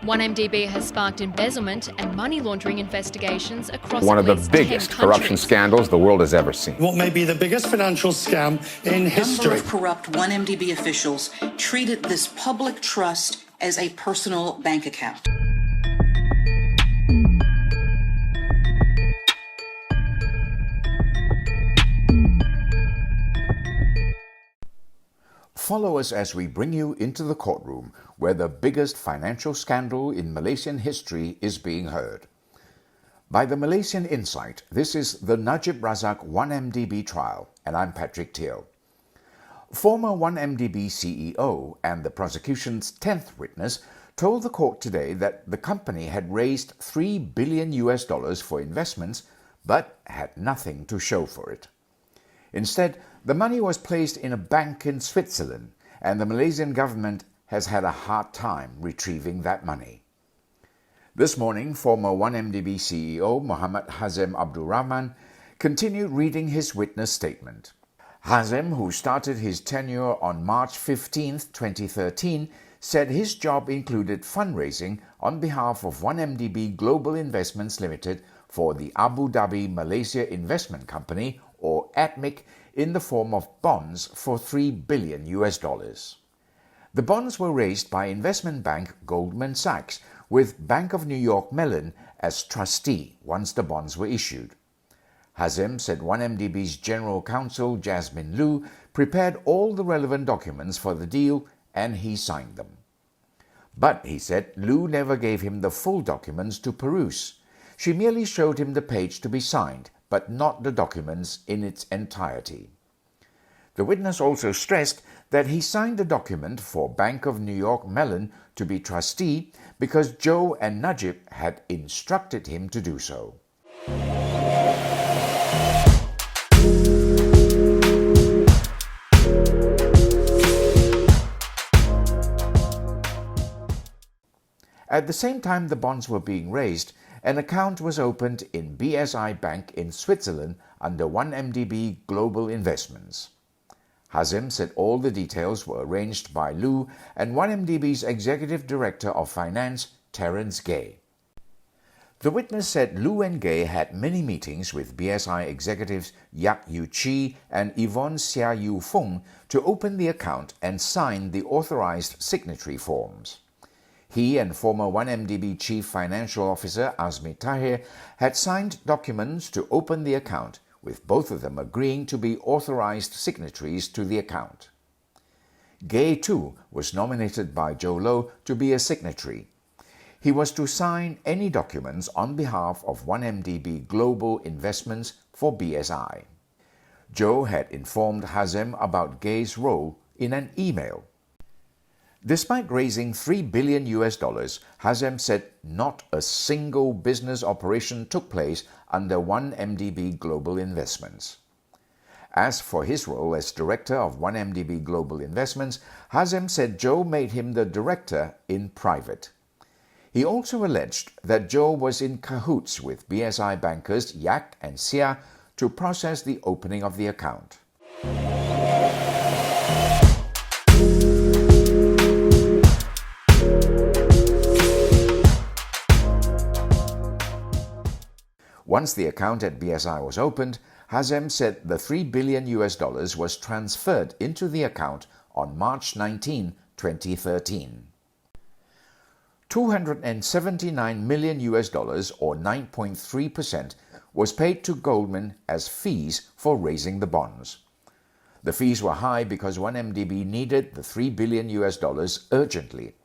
1MDB has sparked embezzlement and money laundering investigations across one at of the least biggest 10 corruption countries. scandals the world has ever seen. What may be the biggest financial scam in history. A number of corrupt 1MDB officials treated this public trust as a personal bank account. Follow us as we bring you into the courtroom where the biggest financial scandal in Malaysian history is being heard. By the Malaysian Insight, this is the Najib Razak 1MDB trial, and I'm Patrick Teal. Former 1MDB CEO and the prosecution's 10th witness told the court today that the company had raised $3 billion for investments but had nothing to show for it. Instead, the money was placed in a bank in Switzerland, and the Malaysian government has had a hard time retrieving that money. This morning, former 1MDB CEO Mohammed Hazem Abdul Rahman continued reading his witness statement. Hazem, who started his tenure on March 15, 2013, said his job included fundraising on behalf of 1MDB Global Investments Limited for the Abu Dhabi Malaysia Investment Company, or ADMIC, in the form of bonds for $3 billion. The bonds were raised by investment bank Goldman Sachs, with Bank of New York Mellon as trustee once the bonds were issued. Hazem said 1MDB's General Counsel Jasmine Liu prepared all the relevant documents for the deal and he signed them. But, he said, Liu never gave him the full documents to peruse. She merely showed him the page to be signed, but not the documents in its entirety. The witness also stressed that he signed the document for Bank of New York Mellon to be trustee because Joe and Najib had instructed him to do so. At the same time the bonds were being raised, an account was opened in BSI Bank in Switzerland under 1MDB Global Investments. Hazem said all the details were arranged by Liu and 1MDB's Executive Director of Finance, Terence Gay. The witness said Liu and Gay had many meetings with BSI executives Yak Yu Chi and Yvonne Xia Yu Feng to open the account and sign the authorized signatory forms. He and former 1MDB Chief Financial Officer Azmi Tahir had signed documents to open the account, with both of them agreeing to be authorized signatories to the account. Gay, too, was nominated by Joe Low to be a signatory. He was to sign any documents on behalf of 1MDB Global Investments for BSI. Joe had informed Hazem about Gay's role in an email. Despite raising $3 billion, Hazem said not a single business operation took place under 1MDB Global Investments. As for his role as director of 1MDB Global Investments, Hazem said Joe made him the director in private. He also alleged that Joe was in cahoots with BSI bankers Yak and Xia to process the opening of the account. Once the account at BSI was opened, Hazem said the $3 billion was transferred into the account on March 19, 2013. $279 million or 9.3% was paid to Goldman as fees for raising the bonds. The fees were high because 1MDB needed the $3 billion urgently.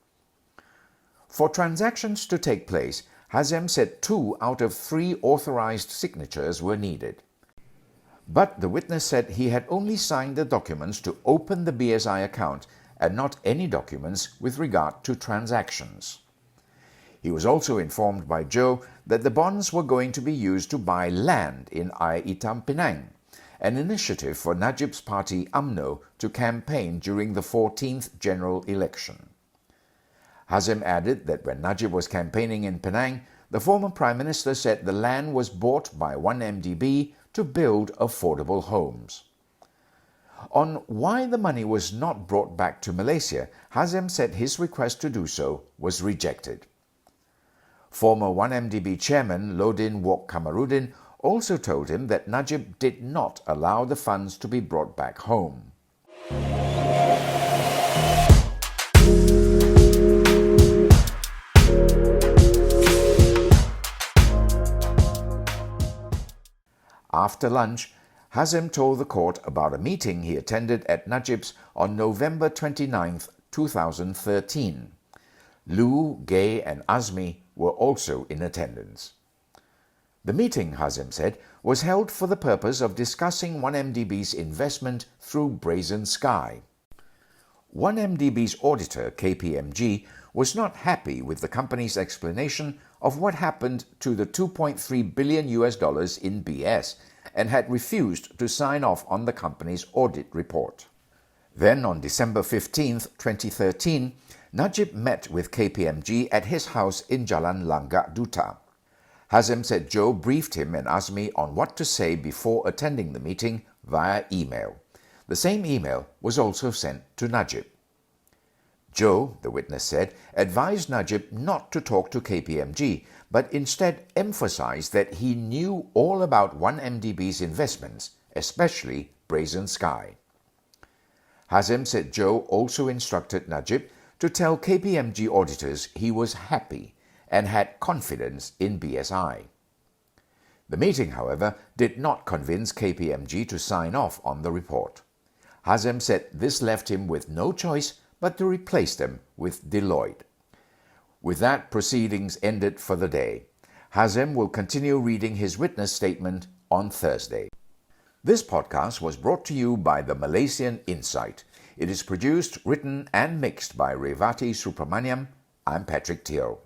For transactions to take place, Hazem said 2 out of 3 authorized signatures were needed. But the witness said he had only signed the documents to open the BSI account and not any documents with regard to transactions. He was also informed by Joe that the bonds were going to be used to buy land in Air Itam Penang, an initiative for Najib's party UMNO to campaign during the 14th general election. Hazem added that when Najib was campaigning in Penang, the former Prime Minister said the land was bought by 1MDB to build affordable homes. On why the money was not brought back to Malaysia, Hazem said his request to do so was rejected. Former 1MDB chairman Lodin Wok Kamarudin also told him that Najib did not allow the funds to be brought back home. After lunch, Hazem told the court about a meeting he attended at Najib's on November 29, 2013. Lou, Gay and Azmi were also in attendance. The meeting, Hazem said, was held for the purpose of discussing 1MDB's investment through Brazen Sky. 1MDB's auditor, KPMG, was not happy with the company's explanation of what happened to the $2.3 billion in BS and had refused to sign off on the company's audit report. Then, on December 15, 2013, Najib met with KPMG at his house in Jalan Langgar Duta. Hazem said Joe briefed him and Azmi on what to say before attending the meeting via email. The same email was also sent to Najib. Joe, the witness said, advised Najib not to talk to KPMG, but instead emphasized that he knew all about 1MDB's investments, especially Brazen Sky. Hazem said Joe also instructed Najib to tell KPMG auditors he was happy and had confidence in BSI. The meeting, however, did not convince KPMG to sign off on the report. Hazem said this left him with no choice but to replace them with Deloitte. With that, proceedings ended for the day. Hazem will continue reading his witness statement on Thursday. This podcast was brought to you by the Malaysian Insight. It is produced, written and mixed by Revati Supramaniam. I'm Patrick Teo.